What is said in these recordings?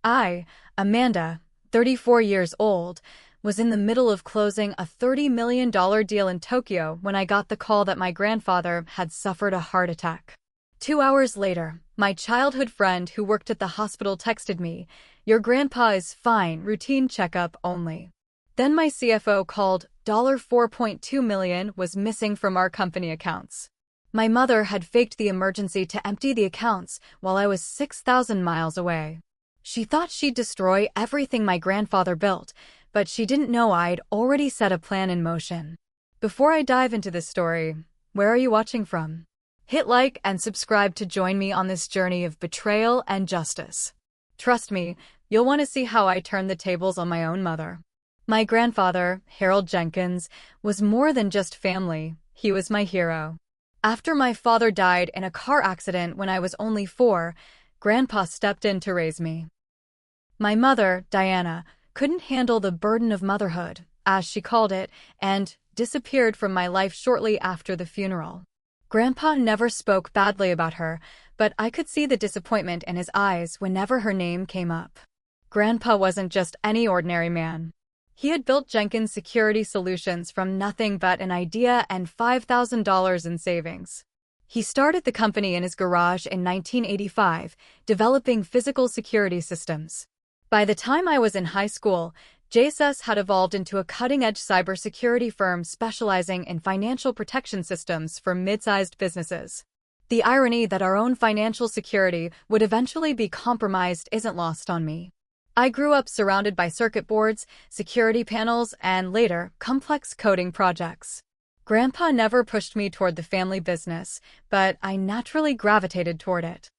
I, Amanda, 34 years old, was in the middle of closing a $30 million deal in Tokyo when I got the call that my grandfather had suffered a heart attack. 2 hours later, my childhood friend who worked at the hospital texted me, "Your grandpa is fine, routine checkup only." Then my CFO called, $4.2 million was missing from our company accounts. My mother had faked the emergency to empty the accounts while I was 6,000 miles away. She thought she'd destroy everything my grandfather built, but she didn't know I'd already set a plan in motion. Before I dive into this story, where are you watching from? Hit like and subscribe to join me on this journey of betrayal and justice. Trust me, you'll want to see how I turned the tables on my own mother. My grandfather, Harold Jenkins, was more than just family. He was my hero. After my father died in a car accident when I was only 4, Grandpa stepped in to raise me. My mother, Diana, couldn't handle the burden of motherhood, as she called it, and disappeared from my life shortly after the funeral. Grandpa never spoke badly about her, but I could see the disappointment in his eyes whenever her name came up. Grandpa wasn't just any ordinary man. He had built Jenkins Security Solutions from nothing but an idea and $5,000 in savings. He started the company in his garage in 1985, developing physical security systems. By the time I was in high school, JSS had evolved into a cutting-edge cybersecurity firm specializing in financial protection systems for mid-sized businesses. The irony that our own financial security would eventually be compromised isn't lost on me. I grew up surrounded by circuit boards, security panels, and later, complex coding projects. Grandpa never pushed me toward the family business, but I naturally gravitated toward it.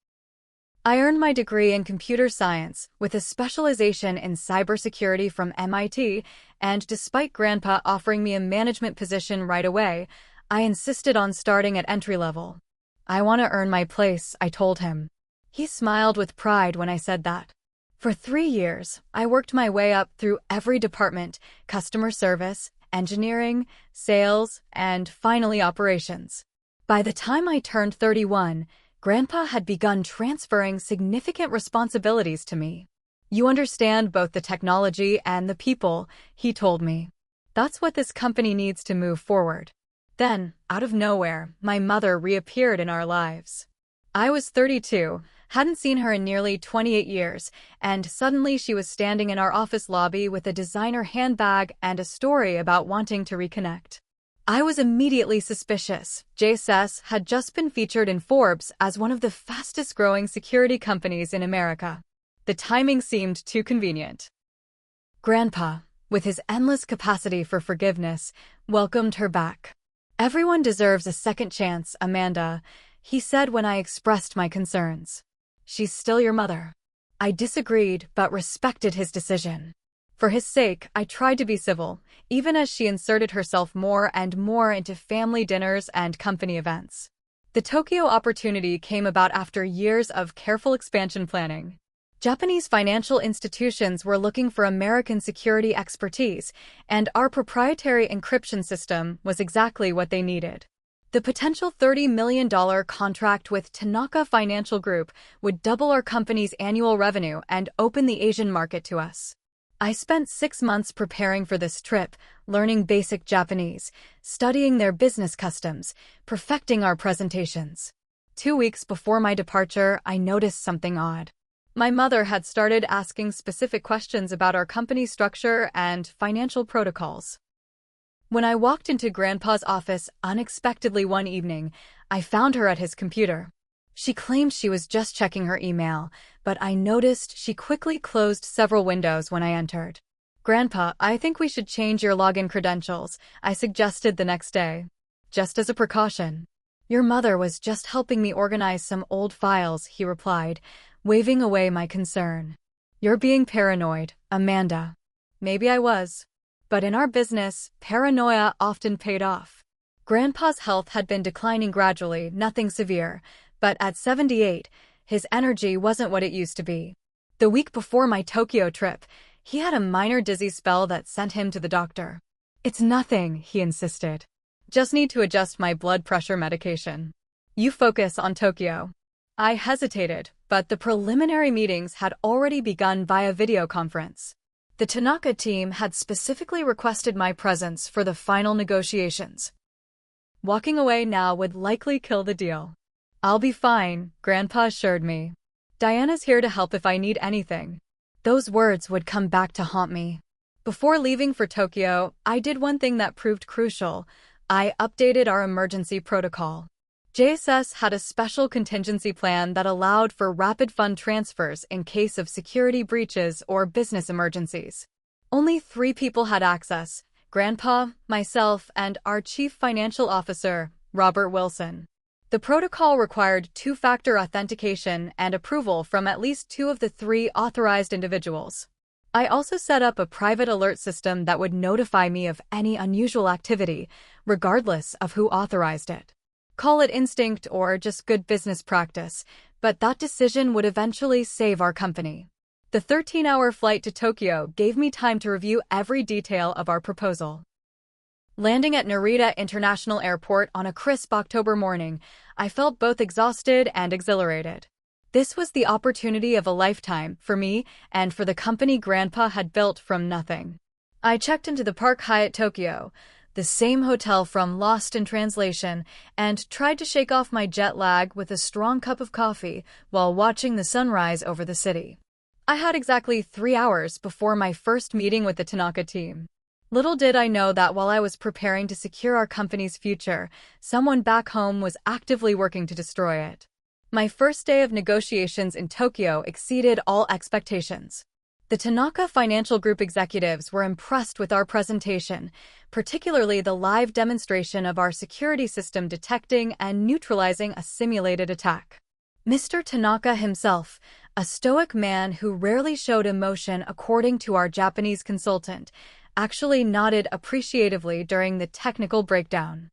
I earned my degree in computer science with a specialization in cybersecurity from MIT, and despite Grandpa offering me a management position right away, I insisted on starting at entry level. "I want to earn my place," I told him. He smiled with pride when I said that. For 3 years, I worked my way up through every department: customer service, engineering, sales, and finally operations. By the time I turned 31, Grandpa had begun transferring significant responsibilities to me. "You understand both the technology and the people," he told me. "That's what this company needs to move forward." Then, out of nowhere, my mother reappeared in our lives. I was 32, hadn't seen her in nearly 28 years, and suddenly she was standing in our office lobby with a designer handbag and a story about wanting to reconnect. I was immediately suspicious. JSS had just been featured in Forbes as one of the fastest-growing security companies in America. The timing seemed too convenient. Grandpa, with his endless capacity for forgiveness, welcomed her back. "Everyone deserves a second chance, Amanda," he said when I expressed my concerns. "She's still your mother." I disagreed, but respected his decision. For his sake, I tried to be civil, even as she inserted herself more and more into family dinners and company events. The Tokyo opportunity came about after years of careful expansion planning. Japanese financial institutions were looking for American security expertise, and our proprietary encryption system was exactly what they needed. The potential $30 million contract with Tanaka Financial Group would double our company's annual revenue and open the Asian market to us. I spent 6 months preparing for this trip, learning basic Japanese, studying their business customs, perfecting our presentations. 2 weeks before my departure, I noticed something odd. My mother had started asking specific questions about our company structure and financial protocols. When I walked into Grandpa's office unexpectedly one evening, I found her at his computer. She claimed she was just checking her email, but I noticed she quickly closed several windows when I entered. "Grandpa, I think we should change your login credentials," I suggested the next day. "Just as a precaution." "Your mother was just helping me organize some old files," he replied, waving away my concern. "You're being paranoid, Amanda." Maybe I was. But in our business, paranoia often paid off. Grandpa's health had been declining gradually, nothing severe, but at 78, his energy wasn't what it used to be. The week before my Tokyo trip, he had a minor dizzy spell that sent him to the doctor. "It's nothing," he insisted. "Just need to adjust my blood pressure medication. You focus on Tokyo." I hesitated, but the preliminary meetings had already begun via video conference. The Tanaka team had specifically requested my presence for the final negotiations. Walking away now would likely kill the deal. I'll be fine, Grandpa assured me. Diana's here to help if I need anything. Those words would come back to haunt me. Before leaving for Tokyo, I did one thing that proved crucial. I updated our emergency protocol. JSS had a special contingency plan that allowed for rapid fund transfers in case of security breaches or business emergencies. Only 3 people had access: Grandpa, myself, and our Chief Financial Officer, Robert Wilson. The protocol required 2-factor authentication and approval from at least 2 of the 3 authorized individuals. I also set up a private alert system that would notify me of any unusual activity, regardless of who authorized it. Call it instinct or just good business practice, but that decision would eventually save our company. The 13-hour flight to Tokyo gave me time to review every detail of our proposal. Landing at Narita International Airport on a crisp October morning, I felt both exhausted and exhilarated. This was the opportunity of a lifetime for me and for the company Grandpa had built from nothing. I checked into the Park Hyatt Tokyo, the same hotel from Lost in Translation, and tried to shake off my jet lag with a strong cup of coffee while watching the sunrise over the city. I had exactly 3 hours before my first meeting with the Tanaka team. Little did I know that while I was preparing to secure our company's future, someone back home was actively working to destroy it. My first day of negotiations in Tokyo exceeded all expectations. The Tanaka Financial Group executives were impressed with our presentation, particularly the live demonstration of our security system detecting and neutralizing a simulated attack. Mr. Tanaka himself, a stoic man who rarely showed emotion according to our Japanese consultant, actually nodded appreciatively during the technical breakdown.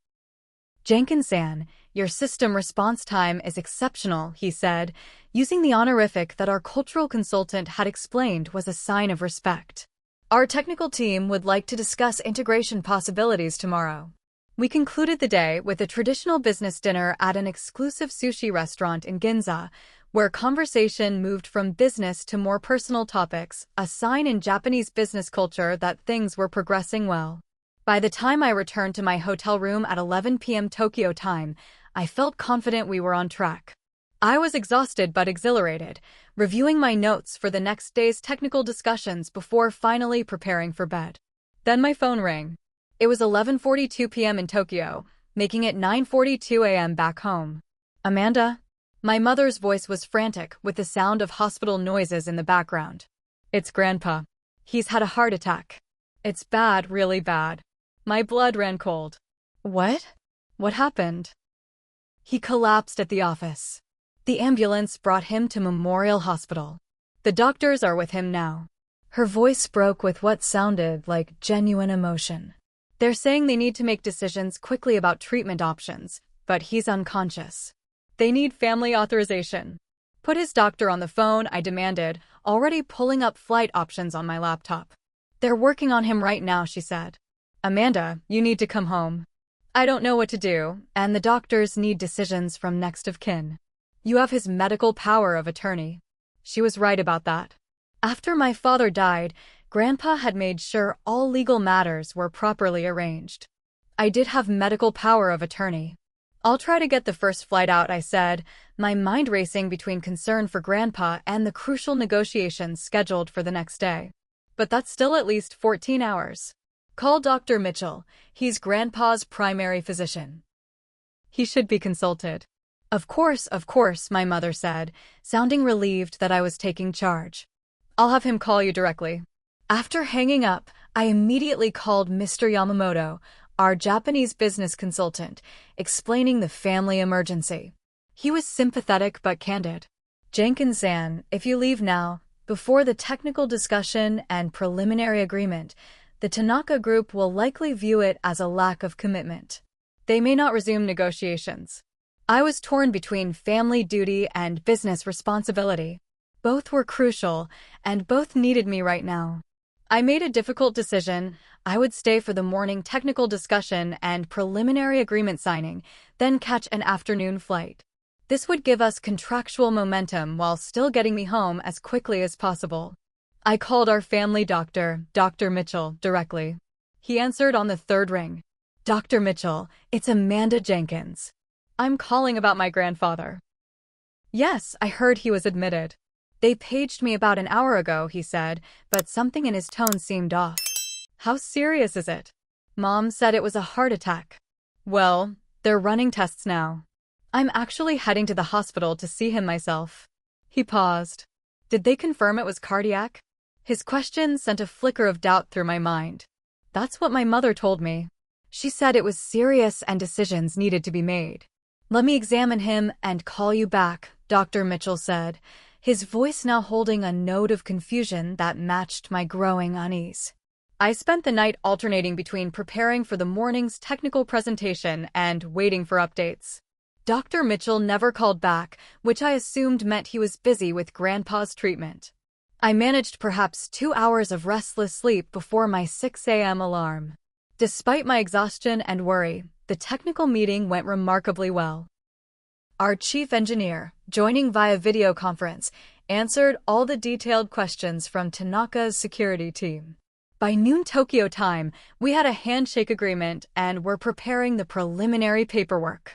"Jenkins-san, your system response time is exceptional," he said, using the honorific that our cultural consultant had explained was a sign of respect. "Our technical team would like to discuss integration possibilities tomorrow." We concluded the day with a traditional business dinner at an exclusive sushi restaurant in Ginza, where conversation moved from business to more personal topics, a sign in Japanese business culture that things were progressing well. By the time I returned to my hotel room at 11 p.m. Tokyo time, I felt confident we were on track. I was exhausted but exhilarated, reviewing my notes for the next day's technical discussions before finally preparing for bed. Then my phone rang. It was 11:42 p.m. in Tokyo, making it 9:42 a.m. back home. "Amanda?" My mother's voice was frantic with the sound of hospital noises in the background. "It's Grandpa. He's had a heart attack. It's bad, really bad." My blood ran cold. "What? What happened?" "He collapsed at the office. The ambulance brought him to Memorial Hospital. The doctors are with him now." Her voice broke with what sounded like genuine emotion. "They're saying they need to make decisions quickly about treatment options, but he's unconscious. They need family authorization." "Put his doctor on the phone," I demanded, already pulling up flight options on my laptop. "They're working on him right now," she said. "Amanda, you need to come home. I don't know what to do, and the doctors need decisions from next of kin. You have his medical power of attorney." She was right about that. After my father died, Grandpa had made sure all legal matters were properly arranged. I did have medical power of attorney. "I'll try to get the first flight out," I said, my mind racing between concern for Grandpa and the crucial negotiations scheduled for the next day. "But that's still at least 14 hours. Call Dr. Mitchell. He's Grandpa's primary physician. He should be consulted." Of course, my mother said, sounding relieved that I was taking charge. "I'll have him call you directly." After hanging up, I immediately called Mr. Yamamoto, our Japanese business consultant, explaining the family emergency. He was sympathetic but candid. "Jenkins-san, if you leave now, before the technical discussion and preliminary agreement, the Tanaka Group will likely view it as a lack of commitment. They may not resume negotiations." I was torn between family duty and business responsibility. Both were crucial, and both needed me right now. I made a difficult decision. I would stay for the morning technical discussion and preliminary agreement signing, then catch an afternoon flight. This would give us contractual momentum while still getting me home as quickly as possible. I called our family doctor, Dr. Mitchell, directly. He answered on the third ring. Dr. Mitchell, it's Amanda Jenkins. I'm calling about my grandfather. Yes, I heard he was admitted. They paged me about an hour ago, he said, but something in his tone seemed off. How serious is it? Mom said it was a heart attack. Well, they're running tests now. I'm actually heading to the hospital to see him myself. He paused. Did they confirm it was cardiac? His question sent a flicker of doubt through my mind. That's what my mother told me. She said it was serious and decisions needed to be made. Let me examine him and call you back, Dr. Mitchell said, his voice now holding a note of confusion that matched my growing unease. I spent the night alternating between preparing for the morning's technical presentation and waiting for updates. Dr. Mitchell never called back, which I assumed meant he was busy with Grandpa's treatment. I managed perhaps 2 hours of restless sleep before my 6 a.m. alarm. Despite my exhaustion and worry, the technical meeting went remarkably well. Our chief engineer, joining via video conference, answered all the detailed questions from Tanaka's security team. By noon Tokyo time, we had a handshake agreement and were preparing the preliminary paperwork.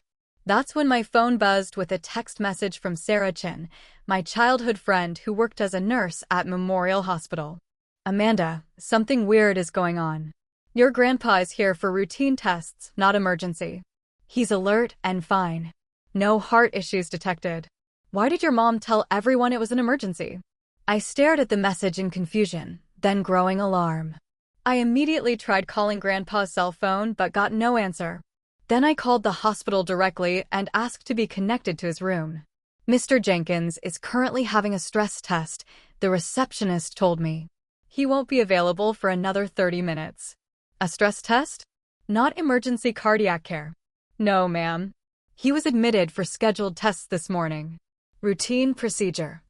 That's when my phone buzzed with a text message from Sarah Chin, my childhood friend who worked as a nurse at Memorial Hospital. Amanda, something weird is going on. Your grandpa is here for routine tests, not emergency. He's alert and fine. No heart issues detected. Why did your mom tell everyone it was an emergency? I stared at the message in confusion, then growing alarm. I immediately tried calling Grandpa's cell phone but got no answer. Then I called the hospital directly and asked to be connected to his room. Mr. Jenkins is currently having a stress test, the receptionist told me. He won't be available for another 30 minutes. A stress test? Not emergency cardiac care. No, ma'am. He was admitted for scheduled tests this morning. Routine procedure.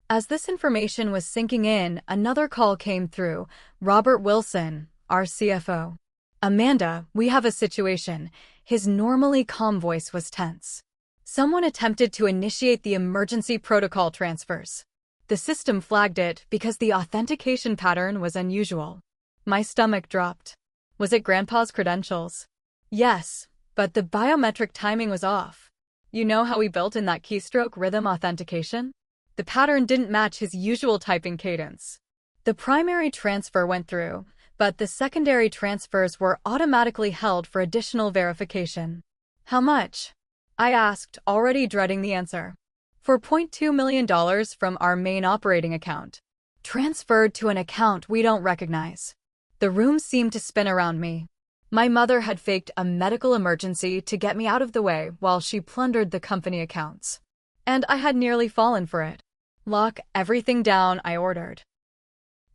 As this information was sinking in, another call came through. Robert Wilson, our CFO. Amanda, we have a situation. His normally calm voice was tense. Someone attempted to initiate the emergency protocol transfers. The system flagged it because the authentication pattern was unusual. My stomach dropped. Was it Grandpa's credentials? Yes, but the biometric timing was off. You know how we built in that keystroke rhythm authentication? The pattern didn't match his usual typing cadence. The primary transfer went through, but the secondary transfers were automatically held for additional verification. How much? I asked, already dreading the answer. $4.2 million from our main operating account. Transferred to an account we don't recognize. The room seemed to spin around me. My mother had faked a medical emergency to get me out of the way while she plundered the company accounts. And I had nearly fallen for it. Lock everything down, I ordered.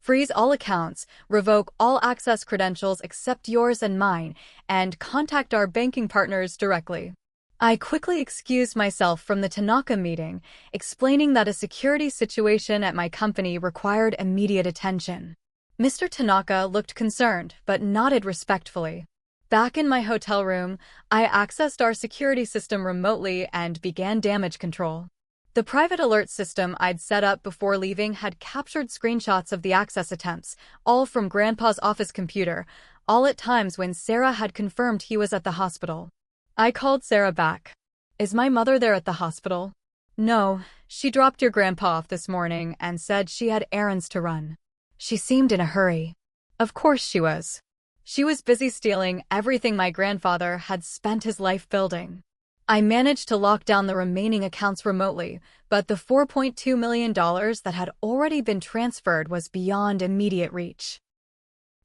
Freeze all accounts, revoke all access credentials except yours and mine, and contact our banking partners directly. I quickly excused myself from the Tanaka meeting, explaining that a security situation at my company required immediate attention. Mr. Tanaka looked concerned, but nodded respectfully. Back in my hotel room, I accessed our security system remotely and began damage control. The private alert system I'd set up before leaving had captured screenshots of the access attempts, all from Grandpa's office computer, all at times when Sarah had confirmed he was at the hospital. I called Sarah back. Is my mother there at the hospital? No, she dropped your grandpa off this morning and said she had errands to run. She seemed in a hurry. Of course she was. She was busy stealing everything my grandfather had spent his life building. I managed to lock down the remaining accounts remotely, but the $4.2 million that had already been transferred was beyond immediate reach.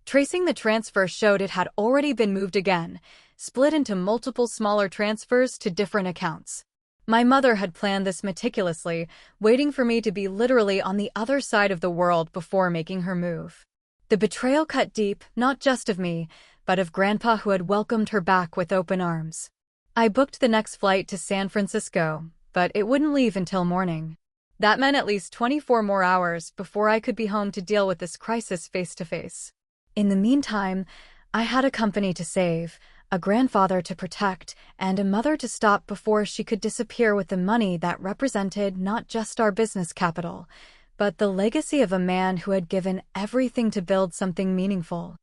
Tracing the transfer showed it had already been moved again, split into multiple smaller transfers to different accounts. My mother had planned this meticulously, waiting for me to be literally on the other side of the world before making her move. The betrayal cut deep, not just of me, but of Grandpa who had welcomed her back with open arms. I booked the next flight to San Francisco, but it wouldn't leave until morning. That meant at least 24 more hours before I could be home to deal with this crisis face to face. In the meantime, I had a company to save, a grandfather to protect, and a mother to stop before she could disappear with the money that represented not just our business capital, but the legacy of a man who had given everything to build something meaningful.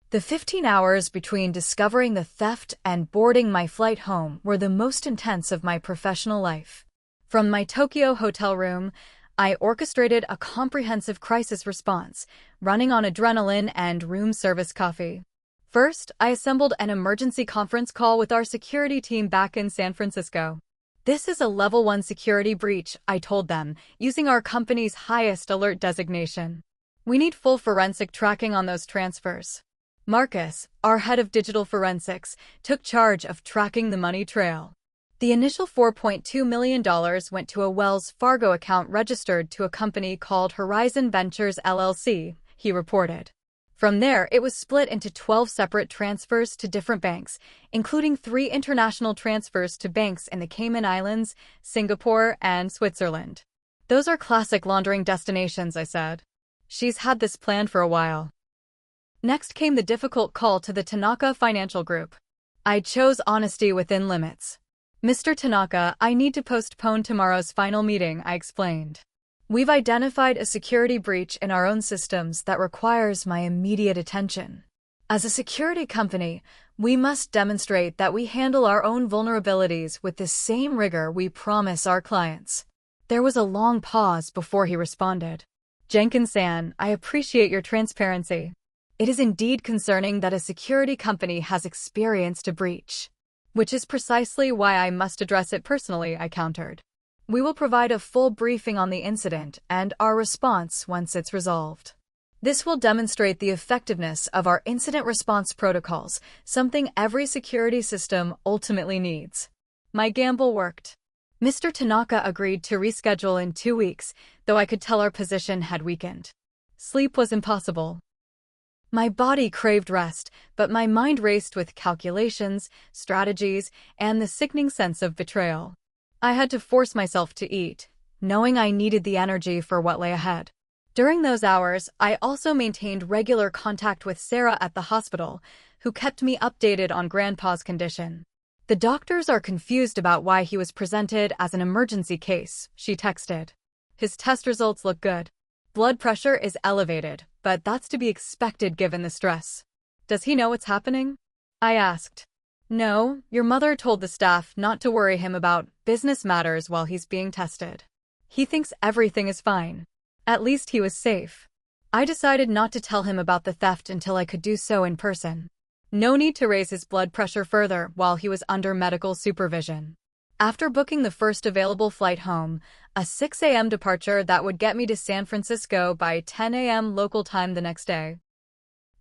The 15 hours between discovering the theft and boarding my flight home were the most intense of my professional life. From my Tokyo hotel room, I orchestrated a comprehensive crisis response, running on adrenaline and room service coffee. First, I assembled an emergency conference call with our security team back in San Francisco. This is a Level 1 security breach, I told them, using our company's highest alert designation. We need full forensic tracking on those transfers. Marcus, our head of digital forensics, took charge of tracking the money trail. The initial $4.2 million went to a Wells Fargo account registered to a company called Horizon Ventures LLC, he reported. From there, it was split into 12 separate transfers to different banks, including 3 international transfers to banks in the Cayman Islands, Singapore, and Switzerland. Those are classic laundering destinations, I said. She's had this planned for a while. Next came the difficult call to the Tanaka Financial Group. I chose honesty within limits. Mr. Tanaka, I need to postpone tomorrow's final meeting, I explained. We've identified a security breach in our own systems that requires my immediate attention. As a security company, we must demonstrate that we handle our own vulnerabilities with the same rigor we promise our clients. There was a long pause before he responded. Jenkins-san, I appreciate your transparency. It is indeed concerning that a security company has experienced a breach. Which is precisely why I must address it personally, I countered. We will provide a full briefing on the incident and our response once it's resolved. This will demonstrate the effectiveness of our incident response protocols, something every security system ultimately needs. My gamble worked. Mr. Tanaka agreed to reschedule in 2 weeks, though I could tell our position had weakened. Sleep was impossible. My body craved rest, but my mind raced with calculations, strategies, and the sickening sense of betrayal. I had to force myself to eat, knowing I needed the energy for what lay ahead. During those hours, I also maintained regular contact with Sarah at the hospital, who kept me updated on Grandpa's condition. The doctors are confused about why he was presented as an emergency case, she texted. His test results look good. Blood pressure is elevated, but that's to be expected given the stress. Does he know what's happening? I asked. No, your mother told the staff not to worry him about business matters while he's being tested. He thinks everything is fine. At least he was safe. I decided not to tell him about the theft until I could do so in person. No need to raise his blood pressure further while he was under medical supervision. After booking the first available flight home, a 6 a.m. departure that would get me to San Francisco by 10 a.m. local time the next day,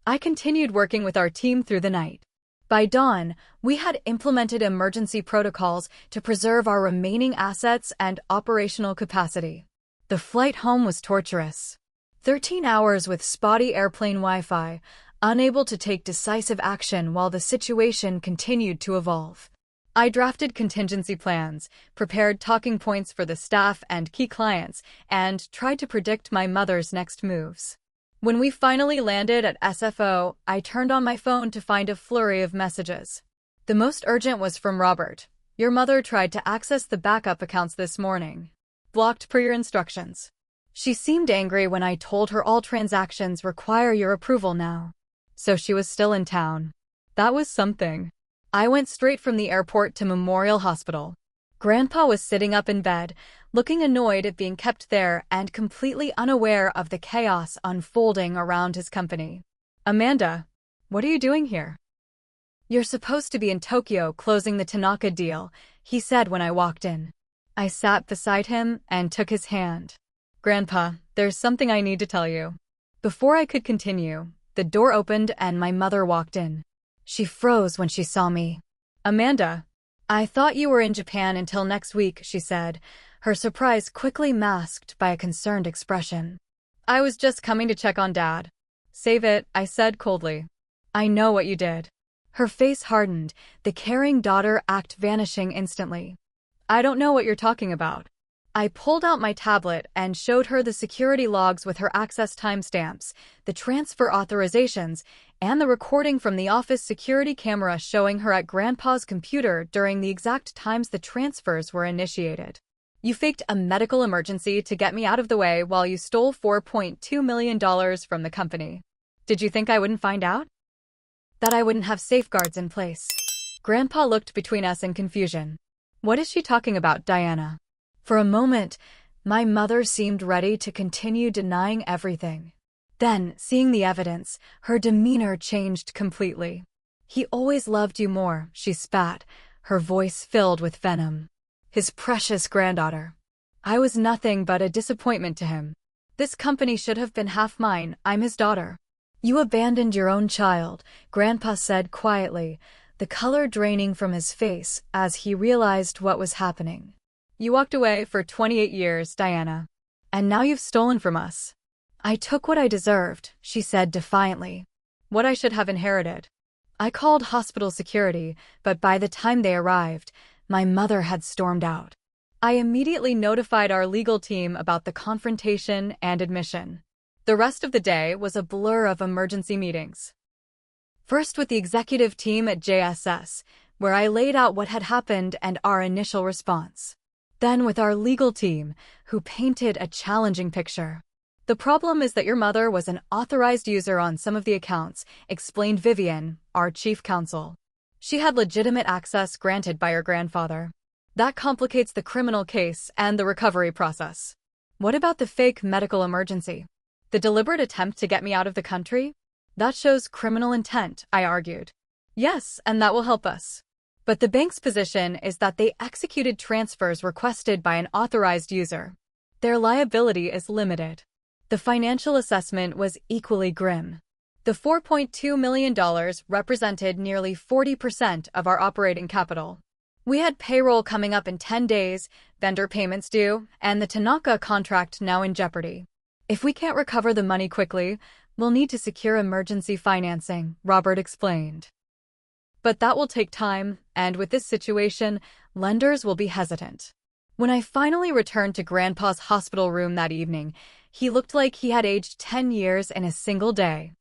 I continued working with our team through the night. By dawn, we had implemented emergency protocols to preserve our remaining assets and operational capacity. The flight home was torturous. 13 hours with spotty airplane Wi-Fi, unable to take decisive action while the situation continued to evolve. I drafted contingency plans, prepared talking points for the staff and key clients, and tried to predict my mother's next moves. When we finally landed at SFO, I turned on my phone to find a flurry of messages. The most urgent was from Robert. Your mother tried to access the backup accounts this morning. Blocked per your instructions. She seemed angry when I told her all transactions require your approval now. So she was still in town. That was something. I went straight from the airport to Memorial Hospital. Grandpa was sitting up in bed, looking annoyed at being kept there and completely unaware of the chaos unfolding around his company. Amanda, what are you doing here? You're supposed to be in Tokyo closing the Tanaka deal, he said when I walked in. I sat beside him and took his hand. Grandpa, there's something I need to tell you. Before I could continue, the door opened and my mother walked in. She froze when she saw me. Amanda, I thought you were in Japan until next week, she said, her surprise quickly masked by a concerned expression. I was just coming to check on Dad. Save it, I said coldly. I know what you did. Her face hardened, the caring daughter act vanishing instantly. I don't know what you're talking about. I pulled out my tablet and showed her the security logs with her access timestamps, the transfer authorizations, and the recording from the office security camera showing her at Grandpa's computer during the exact times the transfers were initiated. You faked a medical emergency to get me out of the way while you stole $4.2 million from the company. Did you think I wouldn't find out? That I wouldn't have safeguards in place? Grandpa looked between us in confusion. What is she talking about, Diana? For a moment, my mother seemed ready to continue denying everything. Then, seeing the evidence, her demeanor changed completely. He always loved you more, she spat, her voice filled with venom. His precious granddaughter. I was nothing but a disappointment to him. This company should have been half mine, I'm his daughter. You abandoned your own child, Grandpa said quietly, the color draining from his face as he realized what was happening. You walked away for 28 years, Diana. And now you've stolen from us. I took what I deserved, she said defiantly. What I should have inherited. I called hospital security, but by the time they arrived, my mother had stormed out. I immediately notified our legal team about the confrontation and admission. The rest of the day was a blur of emergency meetings. First with the executive team at JSS, where I laid out what had happened and our initial response. Then with our legal team, who painted a challenging picture. The problem is that your mother was an authorized user on some of the accounts, explained Vivian, our chief counsel. She had legitimate access granted by her grandfather. That complicates the criminal case and the recovery process. What about the fake medical emergency? The deliberate attempt to get me out of the country? That shows criminal intent, I argued. Yes, and that will help us. But the bank's position is that they executed transfers requested by an authorized user. Their liability is limited. The financial assessment was equally grim. The $4.2 million represented nearly 40% of our operating capital. We had payroll coming up in 10 days, vendor payments due, and the Tanaka contract now in jeopardy. If we can't recover the money quickly, we'll need to secure emergency financing, Robert explained. But that will take time, and with this situation, lenders will be hesitant. When I finally returned to Grandpa's hospital room that evening, he looked like he had aged 10 years in a single day.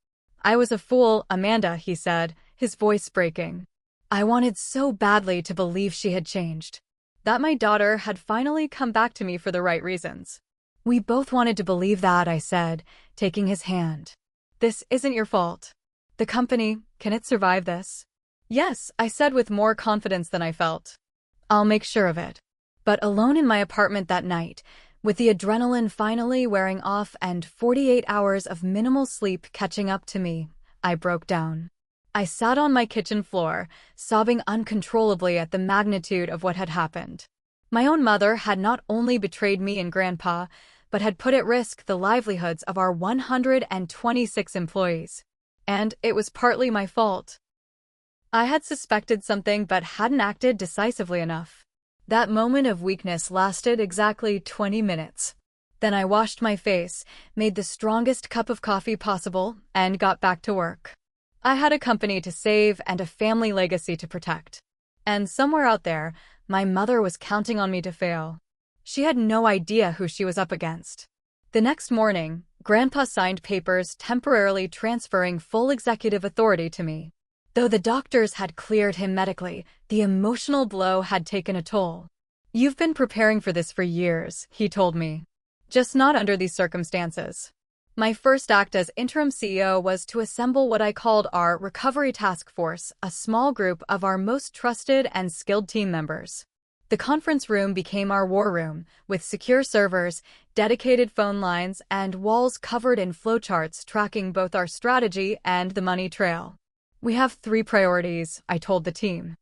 I was a fool, Amanda, he said, his voice breaking. I wanted so badly to believe she had changed. That my daughter had finally come back to me for the right reasons. We both wanted to believe that, I said, taking his hand. This isn't your fault. The company, can it survive this? Yes, I said with more confidence than I felt. I'll make sure of it. But alone in my apartment that night, with the adrenaline finally wearing off and 48 hours of minimal sleep catching up to me, I broke down. I sat on my kitchen floor, sobbing uncontrollably at the magnitude of what had happened. My own mother had not only betrayed me and Grandpa, but had put at risk the livelihoods of our 126 employees. And it was partly my fault. I had suspected something but hadn't acted decisively enough. That moment of weakness lasted exactly 20 minutes. Then I washed my face, made the strongest cup of coffee possible, and got back to work. I had a company to save and a family legacy to protect. And somewhere out there, my mother was counting on me to fail. She had no idea who she was up against. The next morning, Grandpa signed papers temporarily transferring full executive authority to me. Though the doctors had cleared him medically, the emotional blow had taken a toll. You've been preparing for this for years, he told me. Just not under these circumstances. My first act as interim CEO was to assemble what I called our Recovery Task Force, a small group of our most trusted and skilled team members. The conference room became our war room, with secure servers, dedicated phone lines, and walls covered in flowcharts tracking both our strategy and the money trail. We have 3 priorities, I told the team.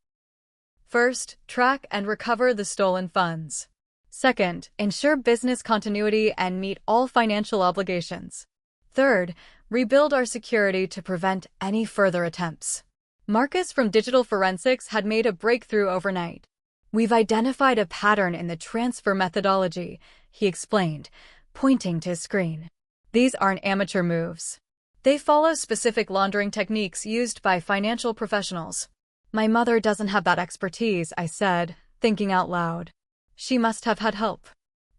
First, track and recover the stolen funds. Second, ensure business continuity and meet all financial obligations. Third, rebuild our security to prevent any further attempts. Marcus from Digital Forensics had made a breakthrough overnight. We've identified a pattern in the transfer methodology, he explained, pointing to his screen. These aren't amateur moves. They follow specific laundering techniques used by financial professionals. My mother doesn't have that expertise, I said, thinking out loud. She must have had help.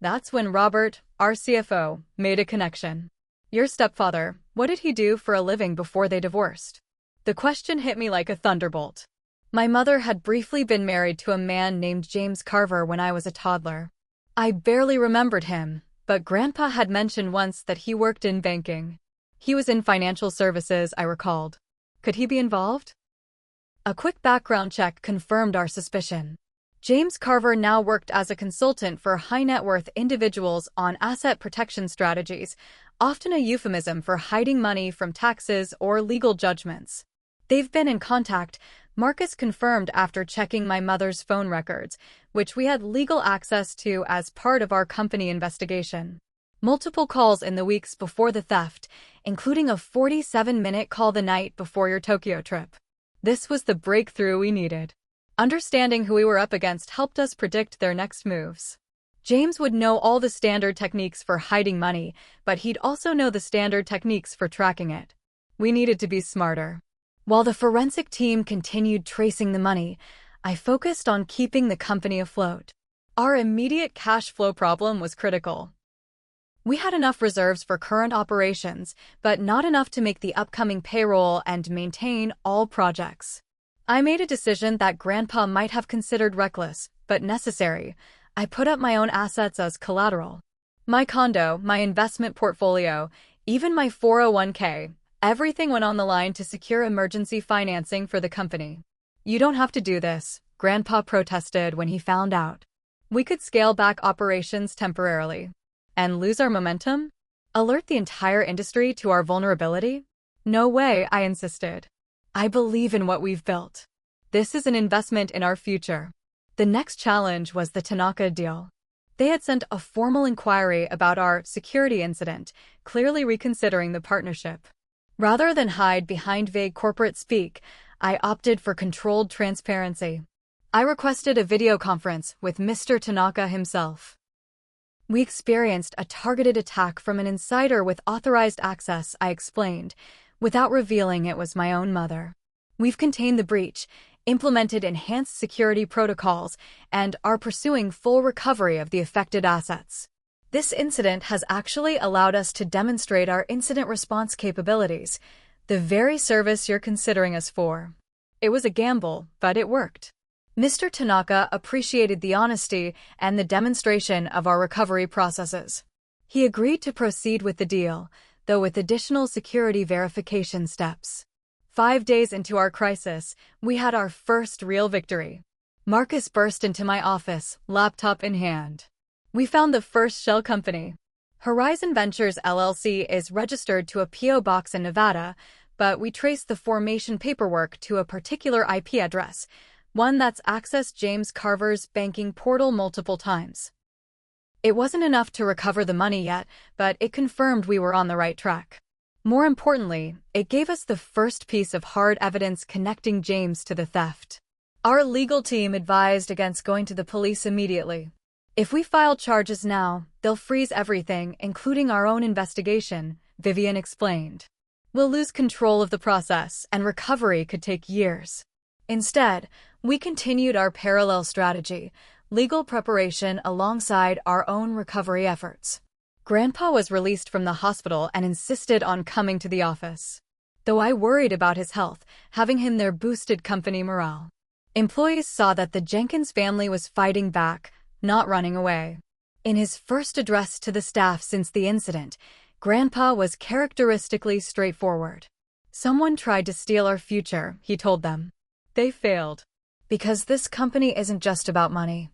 That's when Robert, our CFO, made a connection. Your stepfather, what did he do for a living before they divorced? The question hit me like a thunderbolt. My mother had briefly been married to a man named James Carver when I was a toddler. I barely remembered him, but Grandpa had mentioned once that he worked in banking. He was in financial services, I recalled. Could he be involved? A quick background check confirmed our suspicion. James Carver now worked as a consultant for high-net-worth individuals on asset protection strategies, often a euphemism for hiding money from taxes or legal judgments. They've been in contact, Marcus confirmed after checking my mother's phone records, which we had legal access to as part of our company investigation. Multiple calls in the weeks before the theft, including a 47-minute call the night before your Tokyo trip. This was the breakthrough we needed. Understanding who we were up against helped us predict their next moves. James would know all the standard techniques for hiding money, but he'd also know the standard techniques for tracking it. We needed to be smarter. While the forensic team continued tracing the money, I focused on keeping the company afloat. Our immediate cash flow problem was critical. We had enough reserves for current operations, but not enough to make the upcoming payroll and maintain all projects. I made a decision that Grandpa might have considered reckless, but necessary. I put up my own assets as collateral. My condo, my investment portfolio, even my 401k, everything went on the line to secure emergency financing for the company. You don't have to do this, Grandpa protested when he found out. We could scale back operations temporarily. And lose our momentum? Alert the entire industry to our vulnerability? No way, I insisted. I believe in what we've built. This is an investment in our future. The next challenge was the Tanaka deal. They had sent a formal inquiry about our security incident, clearly reconsidering the partnership. Rather than hide behind vague corporate speak, I opted for controlled transparency. I requested a video conference with Mr. Tanaka himself. We experienced a targeted attack from an insider with authorized access, I explained, without revealing it was my own mother. We've contained the breach, implemented enhanced security protocols, and are pursuing full recovery of the affected assets. This incident has actually allowed us to demonstrate our incident response capabilities, the very service you're considering us for. It was a gamble, but it worked. Mr. Tanaka appreciated the honesty and the demonstration of our recovery processes. He agreed to proceed with the deal, though with additional security verification steps. 5 days into our crisis, we had our first real victory. Marcus burst into my office, laptop in hand. We found the first shell company. Horizon Ventures LLC is registered to a P.O. box in Nevada, but we traced the formation paperwork to a particular IP address, one that's accessed James Carver's banking portal multiple times. It wasn't enough to recover the money yet, but it confirmed we were on the right track. More importantly, it gave us the first piece of hard evidence connecting James to the theft. Our legal team advised against going to the police immediately. If we file charges now, they'll freeze everything, including our own investigation, Vivian explained. We'll lose control of the process, and recovery could take years. Instead, we continued our parallel strategy, legal preparation alongside our own recovery efforts. Grandpa was released from the hospital and insisted on coming to the office. Though I worried about his health, having him there boosted company morale. Employees saw that the Jenkins family was fighting back, not running away. In his first address to the staff since the incident, Grandpa was characteristically straightforward. Someone tried to steal our future, he told them. They failed. Because this company isn't just about money.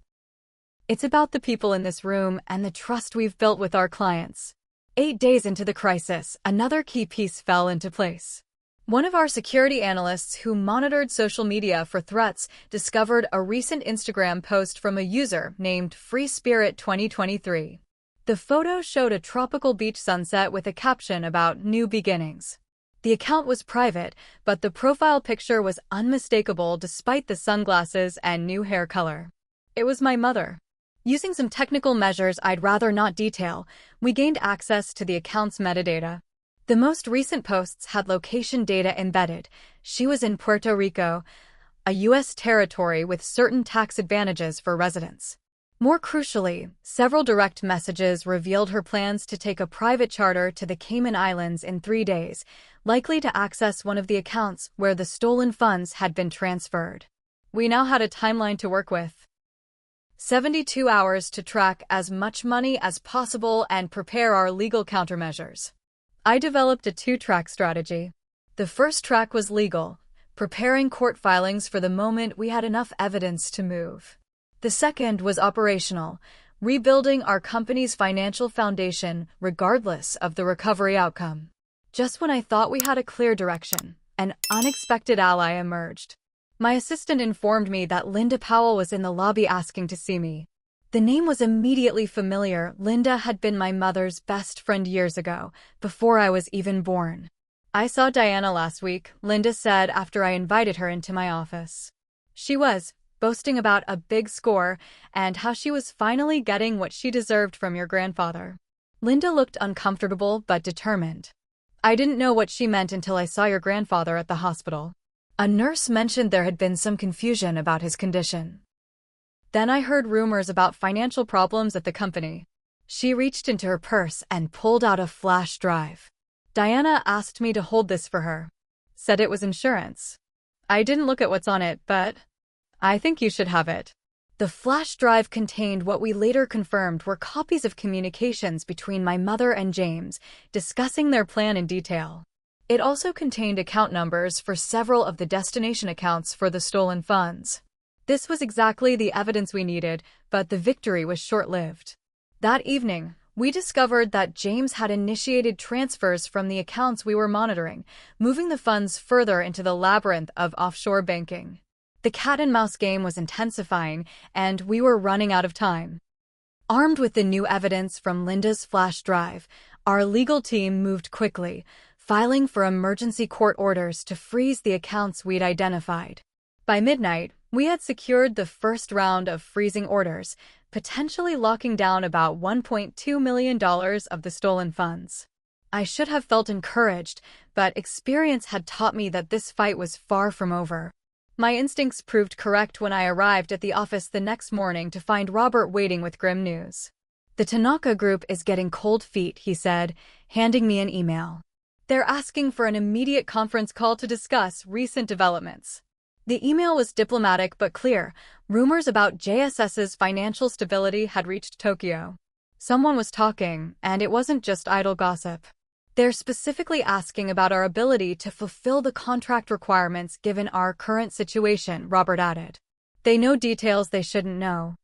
It's about the people in this room and the trust we've built with our clients. 8 days into the crisis, another key piece fell into place. One of our security analysts who monitored social media for threats discovered a recent Instagram post from a user named FreeSpirit2023. The photo showed a tropical beach sunset with a caption about new beginnings. The account was private, but the profile picture was unmistakable despite the sunglasses and new hair color. It was my mother. Using some technical measures I'd rather not detail, we gained access to the account's metadata. The most recent posts had location data embedded. She was in Puerto Rico, a U.S. territory with certain tax advantages for residents. More crucially, several direct messages revealed her plans to take a private charter to the Cayman Islands in 3 days, likely to access one of the accounts where the stolen funds had been transferred. We now had a timeline to work with. 72 hours to track as much money as possible and prepare our legal countermeasures. I developed a 2-track strategy. The first track was legal, preparing court filings for the moment we had enough evidence to move. The second was operational, rebuilding our company's financial foundation regardless of the recovery outcome. Just when I thought we had a clear direction, an unexpected ally emerged. My assistant informed me that Linda Powell was in the lobby asking to see me. The name was immediately familiar. Linda had been my mother's best friend years ago, before I was even born. "I saw Diana last week," Linda said after I invited her into my office. She was boasting about a big score and how she was finally getting what she deserved from your grandfather. Linda looked uncomfortable but determined. "I didn't know what she meant until I saw your grandfather at the hospital. A nurse mentioned there had been some confusion about his condition. Then I heard rumors about financial problems at the company." She reached into her purse and pulled out a flash drive. "Diana asked me to hold this for her. Said it was insurance. I didn't look at what's on it, but I think you should have it." The flash drive contained what we later confirmed were copies of communications between my mother and James, discussing their plan in detail. It also contained account numbers for several of the destination accounts for the stolen funds. This was exactly the evidence we needed, but the victory was short-lived. That evening, we discovered that James had initiated transfers from the accounts we were monitoring, moving the funds further into the labyrinth of offshore banking. The cat-and-mouse game was intensifying, and we were running out of time. Armed with the new evidence from Linda's flash drive, our legal team moved quickly, filing for emergency court orders to freeze the accounts we'd identified. By midnight, we had secured the first round of freezing orders, potentially locking down about $1.2 million of the stolen funds. I should have felt encouraged, but experience had taught me that this fight was far from over. My instincts proved correct when I arrived at the office the next morning to find Robert waiting with grim news. "The Tanaka Group is getting cold feet," he said, handing me an email. "They're asking for an immediate conference call to discuss recent developments." The email was diplomatic but clear. Rumors about JSS's financial stability had reached Tokyo. Someone was talking, and it wasn't just idle gossip. "They're specifically asking about our ability to fulfill the contract requirements given our current situation," Robert added. "They know details they shouldn't know."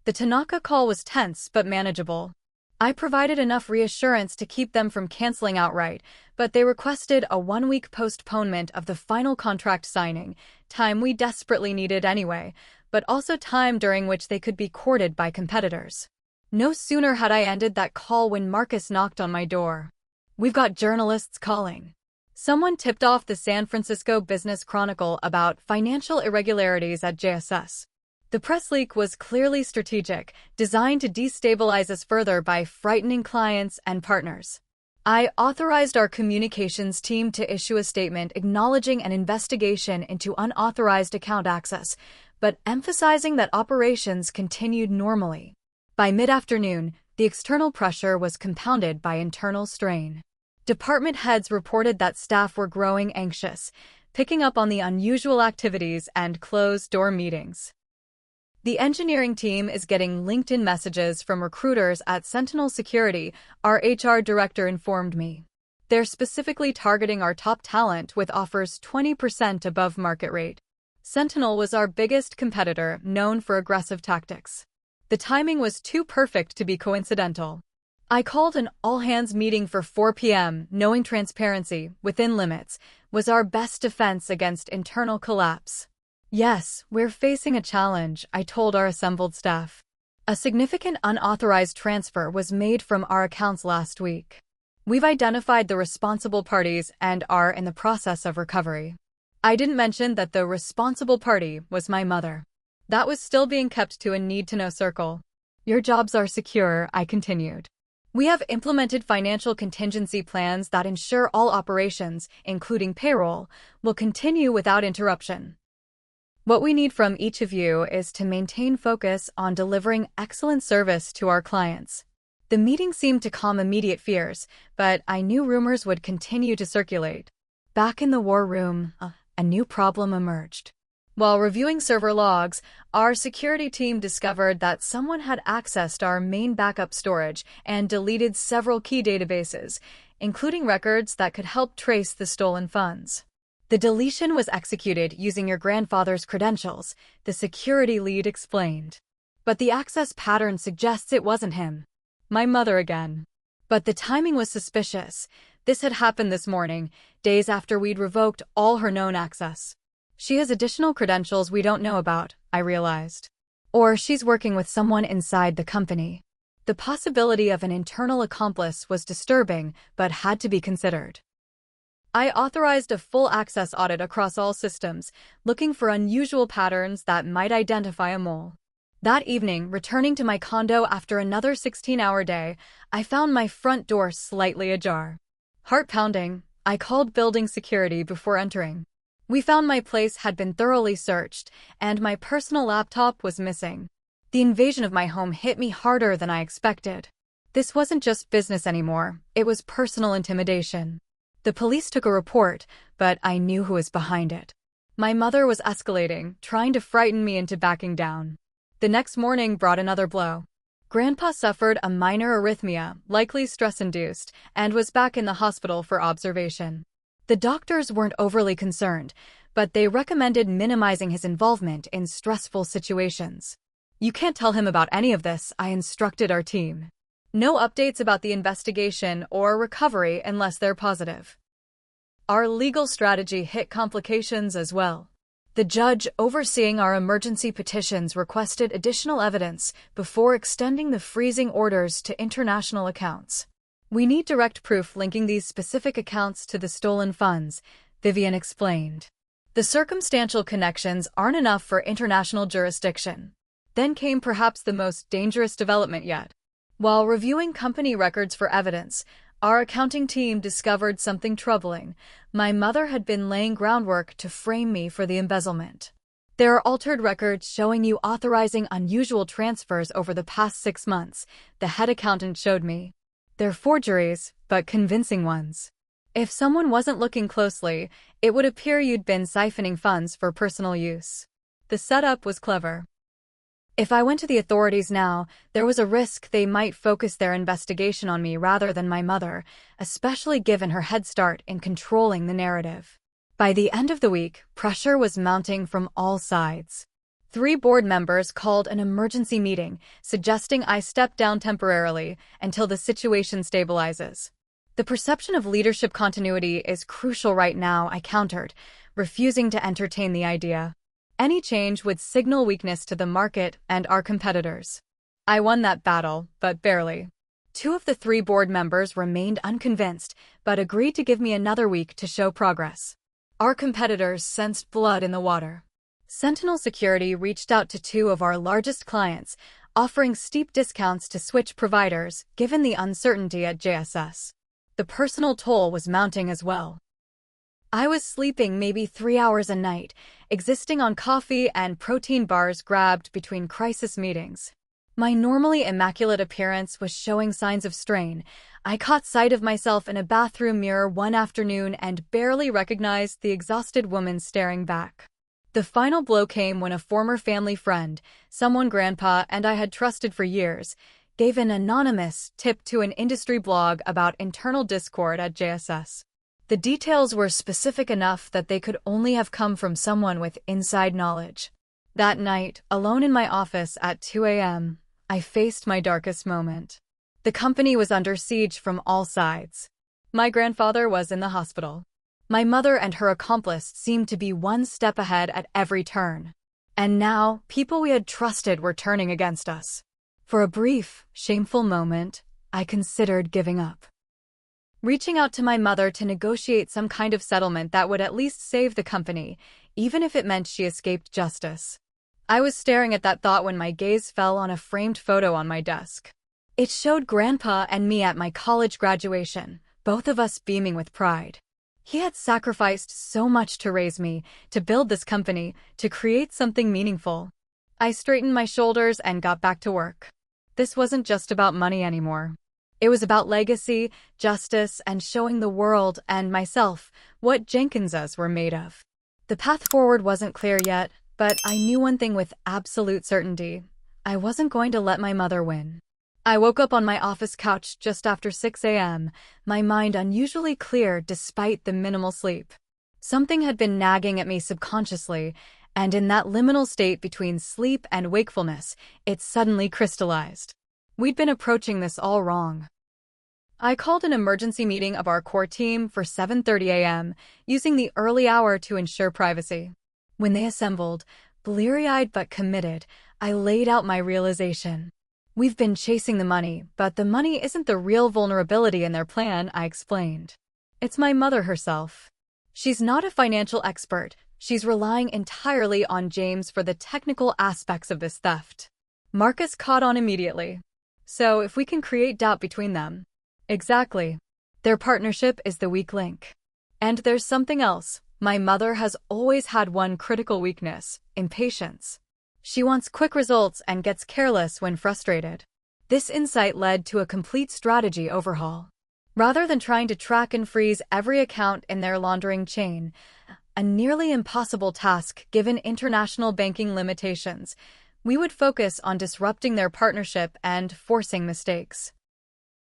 The Tanaka call was tense but manageable. I provided enough reassurance to keep them from canceling outright, but they requested a 1-week postponement of the final contract signing, time we desperately needed anyway, but also time during which they could be courted by competitors. No sooner had I ended that call when Marcus knocked on my door. "We've got journalists calling." Someone tipped off the San Francisco Business Chronicle about financial irregularities at JSS. The press leak was clearly strategic, designed to destabilize us further by frightening clients and partners. I authorized our communications team to issue a statement acknowledging an investigation into unauthorized account access, but emphasizing that operations continued normally. By mid-afternoon, the external pressure was compounded by internal strain. Department heads reported that staff were growing anxious, picking up on the unusual activities and closed-door meetings. "The engineering team is getting LinkedIn messages from recruiters at Sentinel Security," our HR director informed me. "They're specifically targeting our top talent with offers 20% above market rate." Sentinel was our biggest competitor, known for aggressive tactics. The timing was too perfect to be coincidental. I called an all-hands meeting for 4 p.m., knowing transparency, within limits, was our best defense against internal collapse. "Yes, we're facing a challenge," I told our assembled staff. "A significant unauthorized transfer was made from our accounts last week. We've identified the responsible parties and are in the process of recovery." I didn't mention that the responsible party was my mother. That was still being kept to a need-to-know circle. "Your jobs are secure," I continued. "We have implemented financial contingency plans that ensure all operations, including payroll, will continue without interruption." What we need from each of you is to maintain focus on delivering excellent service to our clients. The meeting seemed to calm immediate fears, but I knew rumors would continue to circulate. Back in the war room, a new problem emerged. While reviewing server logs, our security team discovered that someone had accessed our main backup storage and deleted several key databases, including records that could help trace the stolen funds. The deletion was executed using your grandfather's credentials, the security lead explained. But the access pattern suggests it wasn't him. My mother again. But the timing was suspicious. This had happened this morning, days after we'd revoked all her known access. She has additional credentials we don't know about, I realized. Or she's working with someone inside the company. The possibility of an internal accomplice was disturbing, but had to be considered. I authorized a full access audit across all systems, looking for unusual patterns that might identify a mole. That evening, returning to my condo after another 16-hour day, I found my front door slightly ajar. Heart pounding, I called building security before entering. We found my place had been thoroughly searched, and my personal laptop was missing. The invasion of my home hit me harder than I expected. This wasn't just business anymore, it was personal intimidation. The police took a report, but I knew who was behind it. My mother was escalating, trying to frighten me into backing down. The next morning brought another blow. Grandpa suffered a minor arrhythmia, likely stress-induced, and was back in the hospital for observation. The doctors weren't overly concerned, but they recommended minimizing his involvement in stressful situations. You can't tell him about any of this, I instructed our team. No updates about the investigation or recovery unless they're positive. Our legal strategy hit complications as well. The judge overseeing our emergency petitions requested additional evidence before extending the freezing orders to international accounts. We need direct proof linking these specific accounts to the stolen funds, Vivian explained. The circumstantial connections aren't enough for international jurisdiction. Then came perhaps the most dangerous development yet. While reviewing company records for evidence, our accounting team discovered something troubling. My mother had been laying groundwork to frame me for the embezzlement. There are altered records showing you authorizing unusual transfers over the past 6 months, the head accountant showed me. They're forgeries, but convincing ones. If someone wasn't looking closely, it would appear you'd been siphoning funds for personal use. The setup was clever. If I went to the authorities now, there was a risk they might focus their investigation on me rather than my mother, especially given her head start in controlling the narrative. By the end of the week, pressure was mounting from all sides. 3 board members called an emergency meeting, suggesting I step down temporarily until the situation stabilizes. The perception of leadership continuity is crucial right now, I countered, refusing to entertain the idea. Any change would signal weakness to the market and our competitors. I won that battle, but barely. 2 of the 3 board members remained unconvinced, but agreed to give me another week to show progress. Our competitors sensed blood in the water. Sentinel Security reached out to 2 of our largest clients, offering steep discounts to switch providers, given the uncertainty at JSS. The personal toll was mounting as well. I was sleeping maybe 3 hours a night, existing on coffee and protein bars grabbed between crisis meetings. My normally immaculate appearance was showing signs of strain. I caught sight of myself in a bathroom mirror one afternoon and barely recognized the exhausted woman staring back. The final blow came when a former family friend, someone Grandpa and I had trusted for years, gave an anonymous tip to an industry blog about internal discord at JSS. The details were specific enough that they could only have come from someone with inside knowledge. That night, alone in my office at 2 a.m., I faced my darkest moment. The company was under siege from all sides. My grandfather was in the hospital. My mother and her accomplice seemed to be one step ahead at every turn. And now, people we had trusted were turning against us. For a brief, shameful moment, I considered giving up. Reaching out to my mother to negotiate some kind of settlement that would at least save the company, even if it meant she escaped justice. I was staring at that thought when my gaze fell on a framed photo on my desk. It showed Grandpa and me at my college graduation, both of us beaming with pride. He had sacrificed so much to raise me, to build this company, to create something meaningful. I straightened my shoulders and got back to work. This wasn't just about money anymore. It was about legacy, justice, and showing the world and myself what Jenkinses were made of. The path forward wasn't clear yet, but I knew one thing with absolute certainty. I wasn't going to let my mother win. I woke up on my office couch just after 6 a.m., my mind unusually clear despite the minimal sleep. Something had been nagging at me subconsciously, and in that liminal state between sleep and wakefulness, it suddenly crystallized. We'd been approaching this all wrong. I called an emergency meeting of our core team for 7:30 a.m., using the early hour to ensure privacy. When they assembled, bleary-eyed but committed, I laid out my realization. We've been chasing the money, but the money isn't the real vulnerability in their plan, I explained. It's my mother herself. She's not a financial expert. She's relying entirely on James for the technical aspects of this theft. Marcus caught on immediately. So if we can create doubt between them. Exactly. Their partnership is the weak link. And there's something else. My mother has always had one critical weakness: impatience. She wants quick results and gets careless when frustrated. This insight led to a complete strategy overhaul. Rather than trying to track and freeze every account in their laundering chain, a nearly impossible task given international banking limitations, we would focus on disrupting their partnership and forcing mistakes.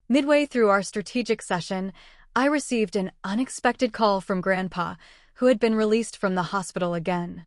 Midway through our strategic session, I received an unexpected call from Grandpa, who had been released from the hospital again.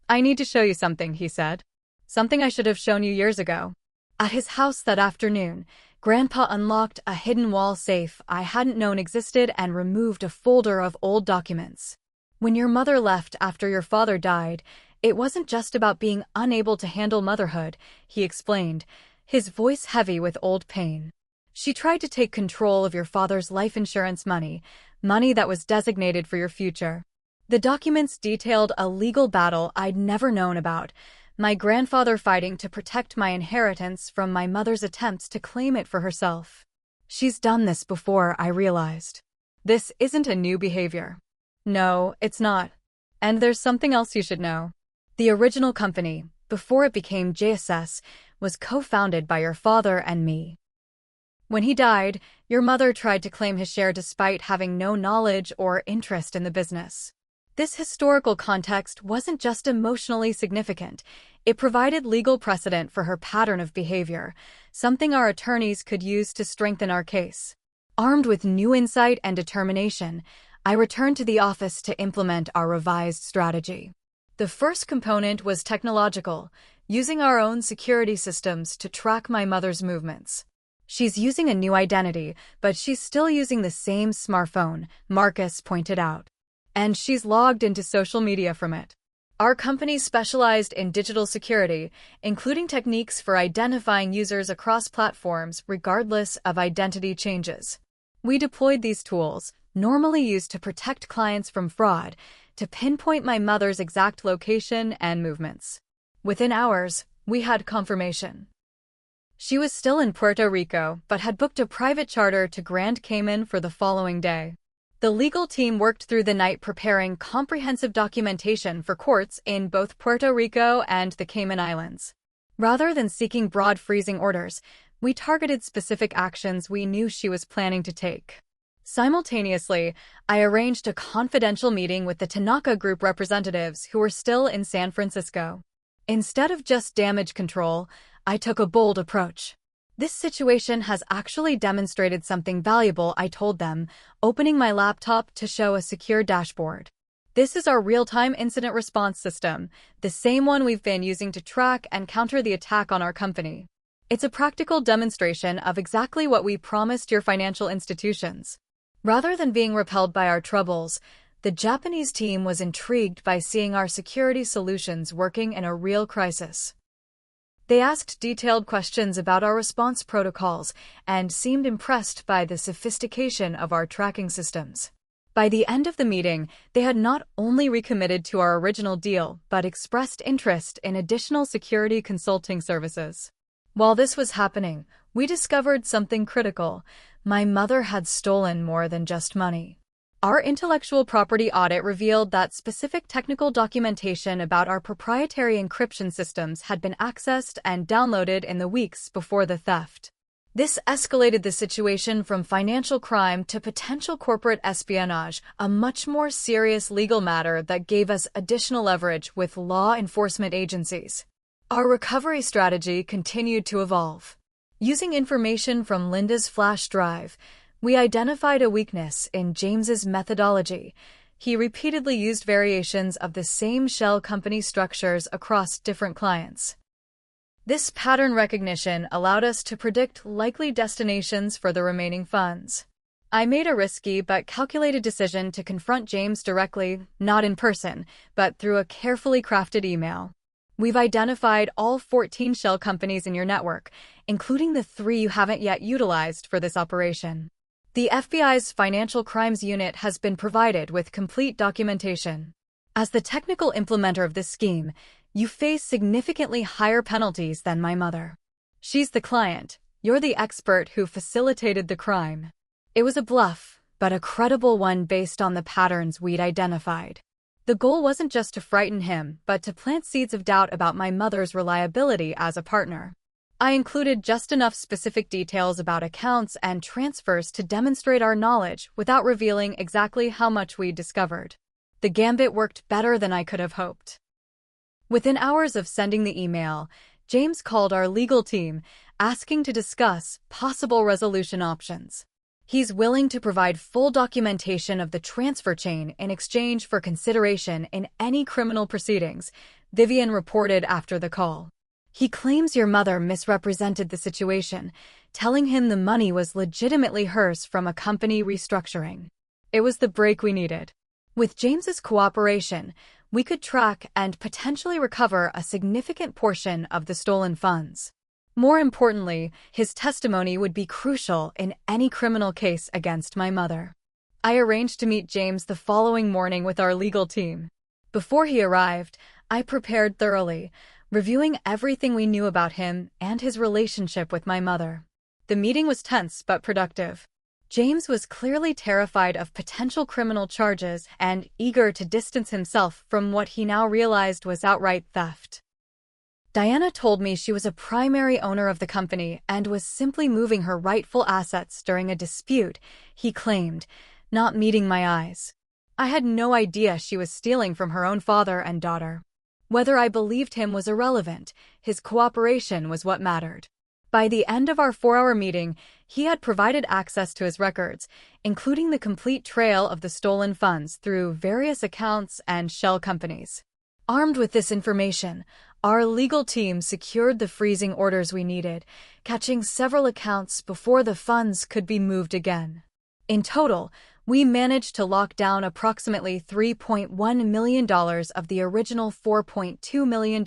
"I need to show you something," he said. "Something I should have shown you years ago." At his house that afternoon, Grandpa unlocked a hidden wall safe I hadn't known existed and removed a folder of old documents. "When your mother left after your father died, it wasn't just about being unable to handle motherhood," he explained, his voice heavy with old pain. "She tried to take control of your father's life insurance money that was designated for your future." The documents detailed a legal battle I'd never known about, my grandfather fighting to protect my inheritance from my mother's attempts to claim it for herself. She's done this before, I realized. This isn't a new behavior. No, it's not. And there's something else you should know. The original company, before it became JSS, was co-founded by your father and me. When he died, your mother tried to claim his share despite having no knowledge or interest in the business. This historical context wasn't just emotionally significant, it provided legal precedent for her pattern of behavior, something our attorneys could use to strengthen our case. Armed with new insight and determination, I returned to the office to implement our revised strategy. The first component was technological, using our own security systems to track my mother's movements. "She's using a new identity, but she's still using the same smartphone," Marcus pointed out. "And she's logged into social media from it." Our company specialized in digital security, including techniques for identifying users across platforms regardless of identity changes. We deployed these tools, normally used to protect clients from fraud, to pinpoint my mother's exact location and movements. Within hours, we had confirmation. She was still in Puerto Rico, but had booked a private charter to Grand Cayman for the following day. The legal team worked through the night preparing comprehensive documentation for courts in both Puerto Rico and the Cayman Islands. Rather than seeking broad freezing orders, we targeted specific actions we knew she was planning to take. Simultaneously, I arranged a confidential meeting with the Tanaka Group representatives who were still in San Francisco. Instead of just damage control, I took a bold approach. "This situation has actually demonstrated something valuable," I told them, opening my laptop to show a secure dashboard. "This is our real-time incident response system, the same one we've been using to track and counter the attack on our company. It's a practical demonstration of exactly what we promised your financial institutions." Rather than being repelled by our troubles, the Japanese team was intrigued by seeing our security solutions working in a real crisis. They asked detailed questions about our response protocols and seemed impressed by the sophistication of our tracking systems. By the end of the meeting, they had not only recommitted to our original deal but expressed interest in additional security consulting services. While this was happening, we discovered something critical. My mother had stolen more than just money. Our intellectual property audit revealed that specific technical documentation about our proprietary encryption systems had been accessed and downloaded in the weeks before the theft. This escalated the situation from financial crime to potential corporate espionage, a much more serious legal matter that gave us additional leverage with law enforcement agencies. Our recovery strategy continued to evolve. Using information from Linda's flash drive, we identified a weakness in James's methodology. He repeatedly used variations of the same shell company structures across different clients. This pattern recognition allowed us to predict likely destinations for the remaining funds. I made a risky but calculated decision to confront James directly, not in person, but through a carefully crafted email. We've identified all 14 shell companies in your network, including the 3 you haven't yet utilized for this operation. The FBI's Financial Crimes Unit has been provided with complete documentation. As the technical implementer of this scheme, you face significantly higher penalties than my mother. She's the client. You're the expert who facilitated the crime. It was a bluff, but a credible one based on the patterns we'd identified. The goal wasn't just to frighten him, but to plant seeds of doubt about my mother's reliability as a partner. I included just enough specific details about accounts and transfers to demonstrate our knowledge without revealing exactly how much we'd discovered. The gambit worked better than I could have hoped. Within hours of sending the email, James called our legal team, asking to discuss possible resolution options. He's willing to provide full documentation of the transfer chain in exchange for consideration in any criminal proceedings, Vivian reported after the call. He claims your mother misrepresented the situation, telling him the money was legitimately hers from a company restructuring. It was the break we needed. With James's cooperation, we could track and potentially recover a significant portion of the stolen funds. More importantly, his testimony would be crucial in any criminal case against my mother. I arranged to meet James the following morning with our legal team. Before he arrived, I prepared thoroughly, reviewing everything we knew about him and his relationship with my mother. The meeting was tense but productive. James was clearly terrified of potential criminal charges and eager to distance himself from what he now realized was outright theft. Diana told me she was a primary owner of the company and was simply moving her rightful assets during a dispute, he claimed, not meeting my eyes. I had no idea she was stealing from her own father and daughter. Whether I believed him was irrelevant. His cooperation was what mattered. By the end of our 4-hour meeting, he had provided access to his records, including the complete trail of the stolen funds through various accounts and shell companies. Armed with this information, our legal team secured the freezing orders we needed, catching several accounts before the funds could be moved again. In total, we managed to lock down approximately $3.1 million of the original $4.2 million,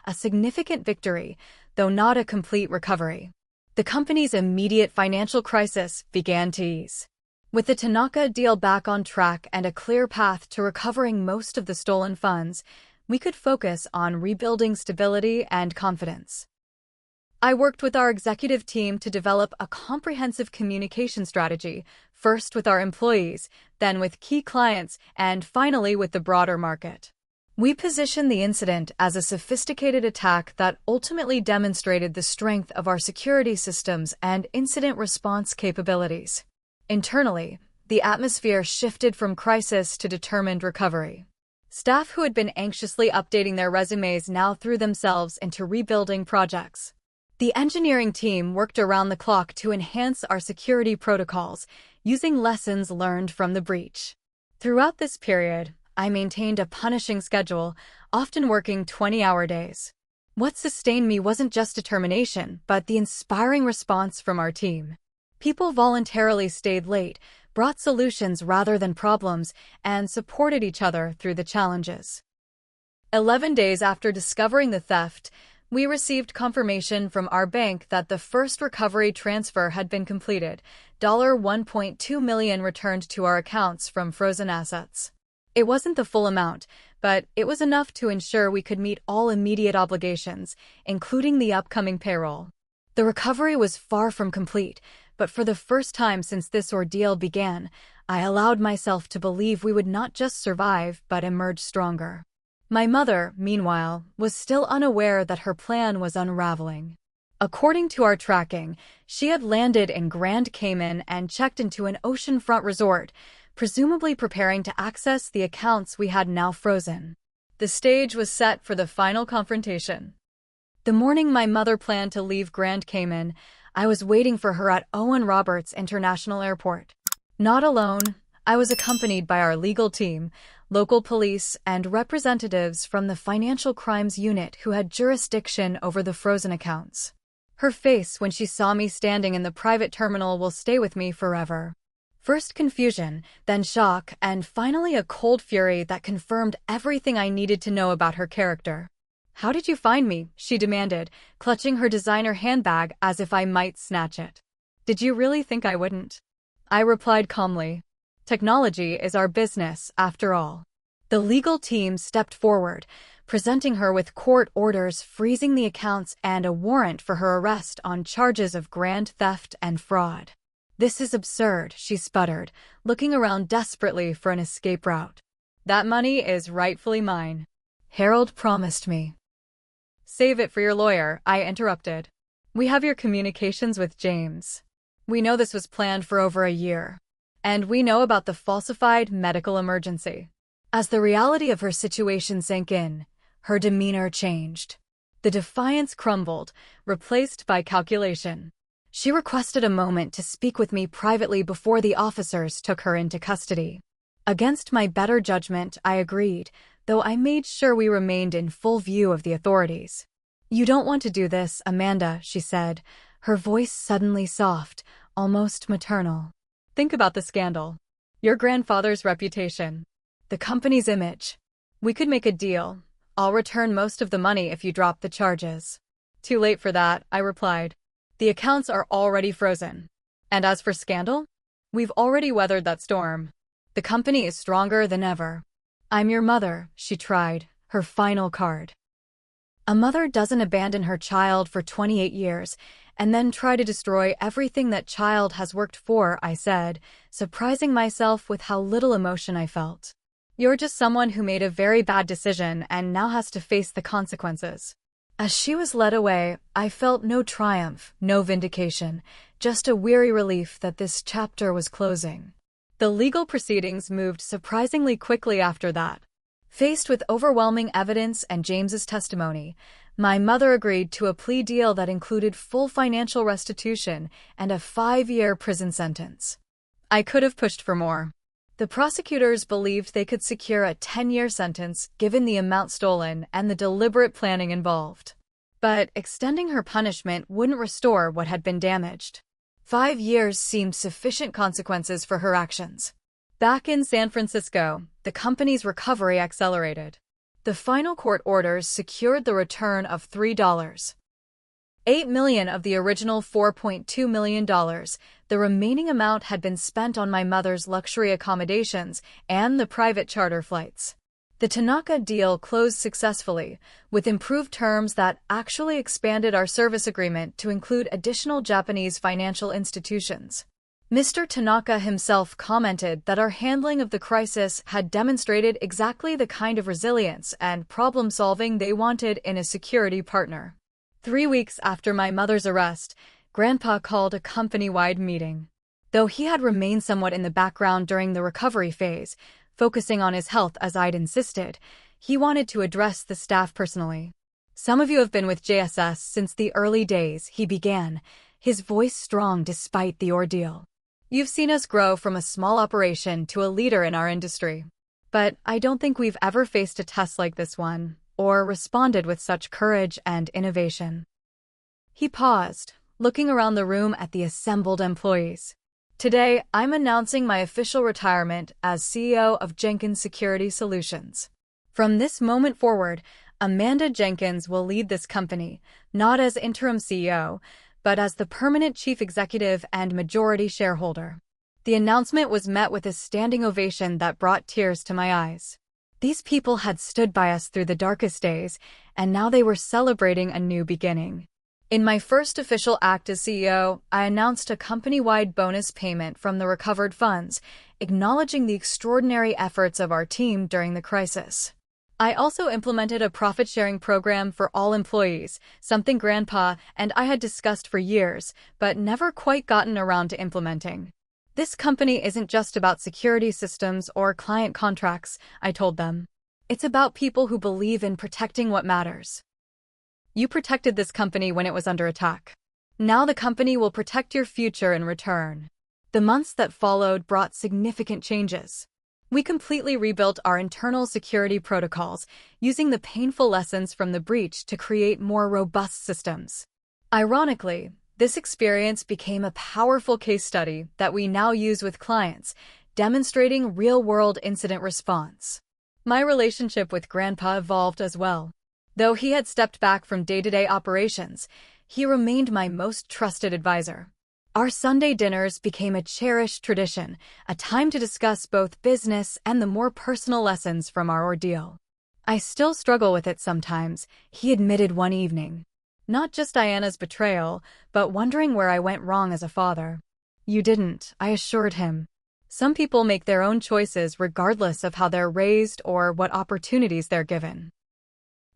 a significant victory, though not a complete recovery. The company's immediate financial crisis began to ease. With the Tanaka deal back on track and a clear path to recovering most of the stolen funds, we could focus on rebuilding stability and confidence. I worked with our executive team to develop a comprehensive communication strategy, first with our employees, then with key clients, and finally with the broader market. We positioned the incident as a sophisticated attack that ultimately demonstrated the strength of our security systems and incident response capabilities. Internally, the atmosphere shifted from crisis to determined recovery. Staff who had been anxiously updating their resumes now threw themselves into rebuilding projects. The engineering team worked around the clock to enhance our security protocols, using lessons learned from the breach. Throughout this period, I maintained a punishing schedule, often working 20-hour days. What sustained me wasn't just determination, but the inspiring response from our team. People voluntarily stayed late, brought solutions rather than problems, and supported each other through the challenges. 11 days after discovering the theft, we received confirmation from our bank that the first recovery transfer had been completed, $1.2 million returned to our accounts from frozen assets. It wasn't the full amount, but it was enough to ensure we could meet all immediate obligations, including the upcoming payroll. The recovery was far from complete, but for the first time since this ordeal began, I allowed myself to believe we would not just survive but emerge stronger. My mother, meanwhile, was still unaware that her plan was unraveling. According to our tracking, she had landed in Grand Cayman and checked into an oceanfront resort, presumably preparing to access the accounts we had now frozen. The stage was set for the final confrontation. The morning my mother planned to leave Grand Cayman, I was waiting for her at Owen Roberts International Airport. Not alone, I was accompanied by our legal team, local police, and representatives from the Financial Crimes Unit who had jurisdiction over the frozen accounts. Her face when she saw me standing in the private terminal will stay with me forever. First confusion, then shock, and finally a cold fury that confirmed everything I needed to know about her character. "How did you find me?" she demanded, clutching her designer handbag as if I might snatch it. "Did you really think I wouldn't?" I replied calmly. "Technology is our business, after all." The legal team stepped forward, presenting her with court orders freezing the accounts and a warrant for her arrest on charges of grand theft and fraud. "This is absurd," she sputtered, looking around desperately for an escape route. "That money is rightfully mine. Harold promised me." "Save it for your lawyer," I interrupted. "We have your communications with James. We know this was planned for over a year. And we know about the falsified medical emergency." As the reality of her situation sank in, her demeanor changed. The defiance crumbled, replaced by calculation. She requested a moment to speak with me privately before the officers took her into custody. Against my better judgment, I agreed, though I made sure we remained in full view of the authorities. "You don't want to do this, Amanda," she said, her voice suddenly soft, almost maternal. "Think about the scandal. Your grandfather's reputation. The company's image. We could make a deal. I'll return most of the money if you drop the charges." "Too late for that," I replied. "The accounts are already frozen. And as for scandal, we've already weathered that storm. The company is stronger than ever." "I'm your mother," she tried, her final card. A mother doesn't abandon her child for 28 years and then try to destroy everything that child has worked for, I said, surprising myself with how little emotion I felt. "You're just someone who made a very bad decision and now has to face the consequences." As she was led away, I felt no triumph, no vindication, just a weary relief that this chapter was closing. The legal proceedings moved surprisingly quickly after that. Faced with overwhelming evidence and James's testimony, my mother agreed to a plea deal that included full financial restitution and a 5-year prison sentence. I could have pushed for more. The prosecutors believed they could secure a 10-year sentence given the amount stolen and the deliberate planning involved. But extending her punishment wouldn't restore what had been damaged. 5 years seemed sufficient consequences for her actions. Back in San Francisco, the company's recovery accelerated. The final court orders secured the return of $3.8 million of the original $4.2 million. The remaining amount had been spent on my mother's luxury accommodations and the private charter flights. The Tanaka deal closed successfully, with improved terms that actually expanded our service agreement to include additional Japanese financial institutions. Mr. Tanaka himself commented that our handling of the crisis had demonstrated exactly the kind of resilience and problem-solving they wanted in a security partner. 3 weeks after my mother's arrest, Grandpa called a company-wide meeting. Though he had remained somewhat in the background during the recovery phase, focusing on his health as I'd insisted, he wanted to address the staff personally. "Some of you have been with JSS since the early days," he began, his voice strong despite the ordeal. "You've seen us grow from a small operation to a leader in our industry. But I don't think we've ever faced a test like this one, or responded with such courage and innovation." He paused, looking around the room at the assembled employees. "Today, I'm announcing my official retirement as CEO of Jenkins Security Solutions. From this moment forward, Amanda Jenkins will lead this company, not as interim CEO, but as the permanent chief executive and majority shareholder." The announcement was met with a standing ovation that brought tears to my eyes. These people had stood by us through the darkest days, and now they were celebrating a new beginning. In my first official act as CEO, I announced a company-wide bonus payment from the recovered funds, acknowledging the extraordinary efforts of our team during the crisis. I also implemented a profit-sharing program for all employees, something Grandpa and I had discussed for years, but never quite gotten around to implementing. This company isn't just about security systems or client contracts, I told them. It's about people who believe in protecting what matters. You protected this company when it was under attack. Now the company will protect your future in return. The months that followed brought significant changes. We completely rebuilt our internal security protocols, using the painful lessons from the breach to create more robust systems. Ironically, this experience became a powerful case study that we now use with clients, demonstrating real-world incident response. My relationship with Grandpa evolved as well. Though he had stepped back from day-to-day operations, he remained my most trusted advisor. Our Sunday dinners became a cherished tradition, a time to discuss both business and the more personal lessons from our ordeal. I still struggle with it sometimes, he admitted one evening. Not just Diana's betrayal, but wondering where I went wrong as a father. You didn't, I assured him. Some people make their own choices regardless of how they're raised or what opportunities they're given.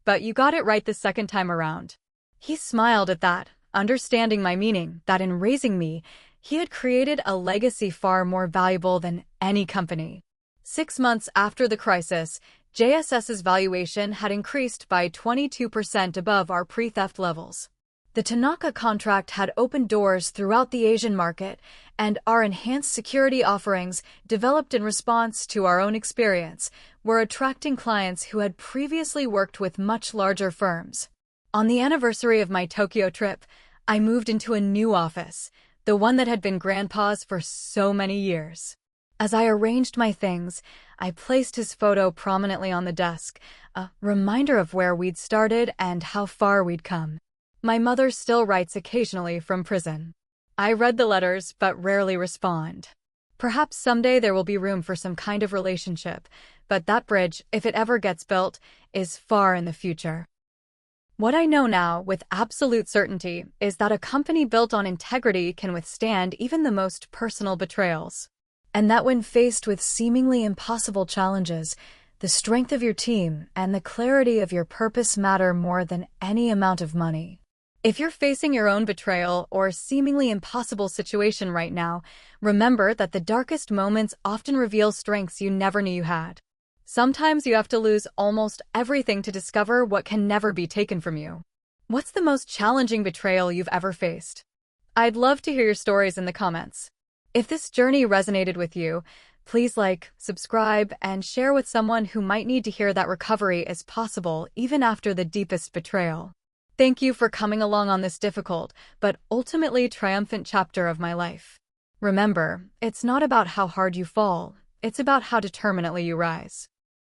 But you got it right the second time around. He smiled at that, understanding my meaning, that in raising me, he had created a legacy far more valuable than any company. 6 months after the crisis, JSS's valuation had increased by 22% above our pre-theft levels. The Tanaka contract had opened doors throughout the Asian market, and our enhanced security offerings, developed in response to our own experience, were attracting clients who had previously worked with much larger firms. On the anniversary of my Tokyo trip, I moved into a new office, the one that had been Grandpa's for so many years. As I arranged my things, I placed his photo prominently on the desk, a reminder of where we'd started and how far we'd come. My mother still writes occasionally from prison. I read the letters but rarely respond. Perhaps someday there will be room for some kind of relationship, but that bridge, if it ever gets built, is far in the future. What I know now with absolute certainty is that a company built on integrity can withstand even the most personal betrayals. And that when faced with seemingly impossible challenges, the strength of your team and the clarity of your purpose matter more than any amount of money. If you're facing your own betrayal or seemingly impossible situation right now, remember that the darkest moments often reveal strengths you never knew you had. Sometimes you have to lose almost everything to discover what can never be taken from you. What's the most challenging betrayal you've ever faced? I'd love to hear your stories in the comments. If this journey resonated with you, please like, subscribe, and share with someone who might need to hear that recovery is possible even after the deepest betrayal. Thank you for coming along on this difficult, but ultimately triumphant chapter of my life. Remember, it's not about how hard you fall, it's about how determinedly you rise.